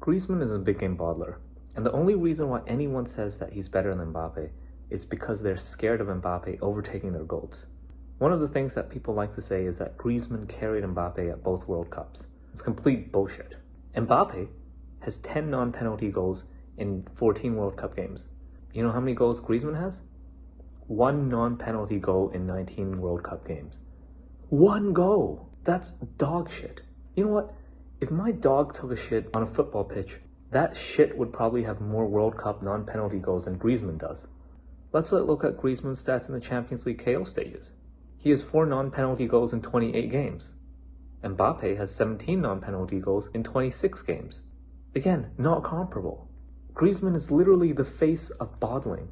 Griezmann is a big game bottler, and the only reason why anyone says that he's better than Mbappe is because they're scared of Mbappe overtaking their goals. One of the things that people like to say is that Griezmann carried Mbappe at both World Cups. It's complete bullshit. Mbappe has 10 non-penalty goals in 14 World Cup games. You know how many goals Griezmann has? 1 non-penalty goal in 19 World Cup games. 1 goal! That's dog shit. You know what? If my dog took a shit on a football pitch, that shit would probably have more World Cup non-penalty goals than Griezmann does. Let's look at Griezmann's stats in the Champions League KO stages. He has 4 non-penalty goals in 28 games. Mbappe has 17 non-penalty goals in 26 games. Again, not comparable. Griezmann is literally the face of bottling,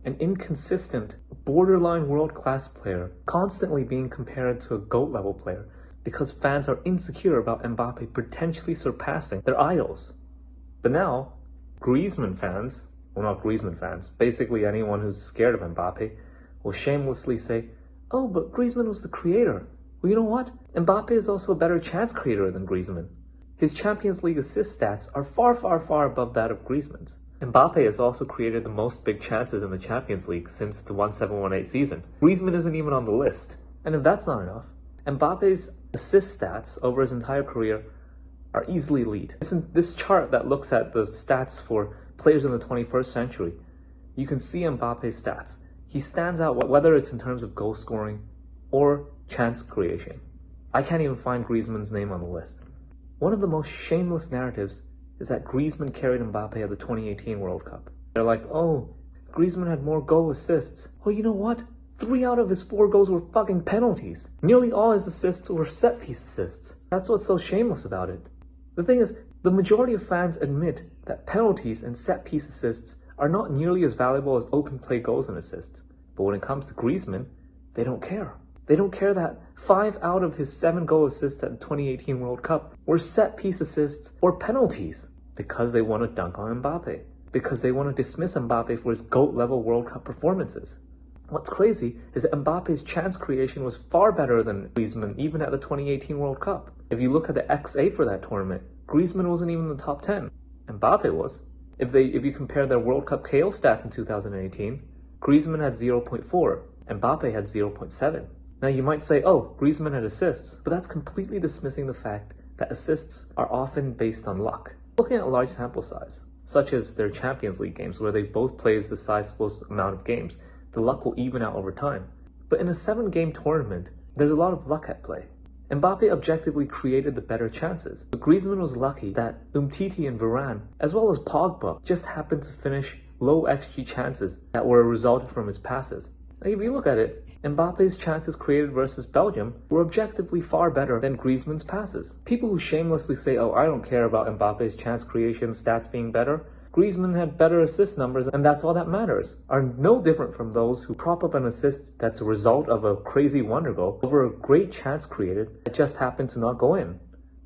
an inconsistent, borderline world-class player constantly being compared to a GOAT-level player because fans are insecure about Mbappe potentially surpassing their idols. But now, Griezmann fans, well, not Griezmann fans, basically anyone who's scared of Mbappe, will shamelessly say, oh, but Griezmann was the creator. Well, you know what? Mbappe is also a better chance creator than Griezmann. His Champions League assist stats are far, far, far above that of Griezmann's. Mbappe has also created the most big chances in the Champions League since the 17-18 season. Griezmann isn't even on the list. And if that's not enough, Mbappe's assist stats over his entire career are easily elite. This chart that looks at the stats for players in the 21st century, you can see Mbappe's stats. He stands out whether it's in terms of goal scoring or chance creation. I can't even find Griezmann's name on the list. One of the most shameless narratives is that Griezmann carried Mbappe at the 2018 World Cup. They're like, oh, Griezmann had more goal assists. Well, you know what? 3 out of his 4 goals were fucking penalties. Nearly all his assists were set-piece assists. That's what's so shameless about it. The thing is, the majority of fans admit that penalties and set-piece assists are not nearly as valuable as open play goals and assists. But when it comes to Griezmann, they don't care. They don't care that 5 out of his 7 goal assists at the 2018 World Cup were set-piece assists or penalties because they want to dunk on Mbappe, because they want to dismiss Mbappe for his GOAT-level World Cup performances. What's crazy is that Mbappe's chance creation was far better than Griezmann even at the 2018 World Cup. If you look at the XA for that tournament, Griezmann wasn't even in the top 10. Mbappe was. If you compare their World Cup KO stats in 2018, Griezmann had 0.4, Mbappe had 0.7. Now you might say, oh, Griezmann had assists, but that's completely dismissing the fact that assists are often based on luck. Looking at a large sample size, such as their Champions League games where they both play the sizable amount of games, the luck will even out over time. But in a 7-game tournament, there's a lot of luck at play. Mbappe objectively created the better chances, but Griezmann was lucky that Umtiti and Varane, as well as Pogba, just happened to finish low XG chances that were resulted from his passes. Now, if you look at it, Mbappe's chances created versus Belgium were objectively far better than Griezmann's passes. People who shamelessly say, oh, I don't care about Mbappe's chance creation stats being better, Griezmann had better assist numbers and that's all that matters, are no different from those who prop up an assist that's a result of a crazy wonder goal over a great chance created that just happened to not go in.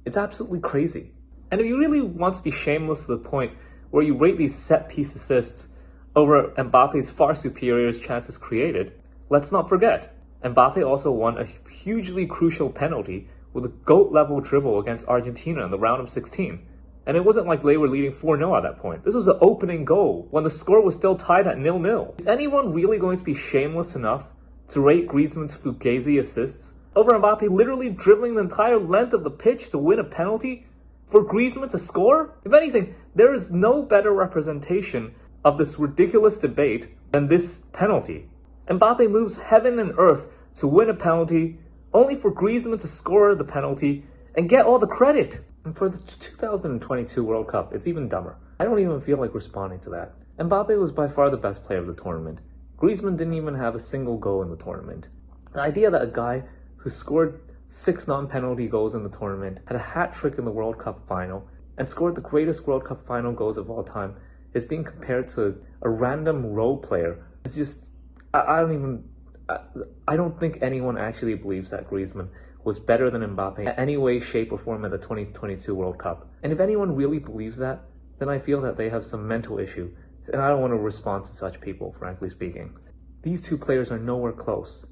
It's absolutely crazy. And if you really want to be shameless to the point where you rate these set-piece assists over Mbappe's far superior chances created, let's not forget, Mbappe also won a hugely crucial penalty with a GOAT-level dribble against Argentina in the round of 16. And it wasn't like they were leading 4-0 at that point. This was the opening goal when the score was still tied at 0-0. Is anyone really going to be shameless enough to rate Griezmann's fugazi assists over Mbappe literally dribbling the entire length of the pitch to win a penalty for Griezmann to score? If anything, there is no better representation of this ridiculous debate than this penalty. Mbappe moves heaven and earth to win a penalty, only for Griezmann to score the penalty and get all the credit. And for the 2022 World Cup, it's even dumber. I don't even feel like responding to that. Mbappe was by far the best player of the tournament. Griezmann didn't even have a single goal in the tournament. The idea that a guy who scored 6 non-penalty goals in the tournament, had a hat-trick in the World Cup final, and scored the greatest World Cup final goals of all time is being compared to a random role player. It's just, I don't think anyone actually believes that Griezmann was better than Mbappe in any way, shape, or form at the 2022 World Cup. And if anyone really believes that, then I feel that they have some mental issue, and I don't want to respond to such people, frankly speaking. These two players are nowhere close.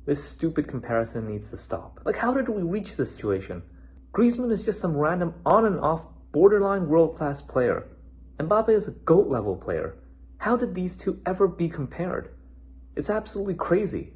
This stupid comparison needs to stop. Like, how did we reach this situation? Griezmann is just some random on and off borderline world-class player. Mbappe is a GOAT level player. How did these two ever be compared? It's absolutely crazy.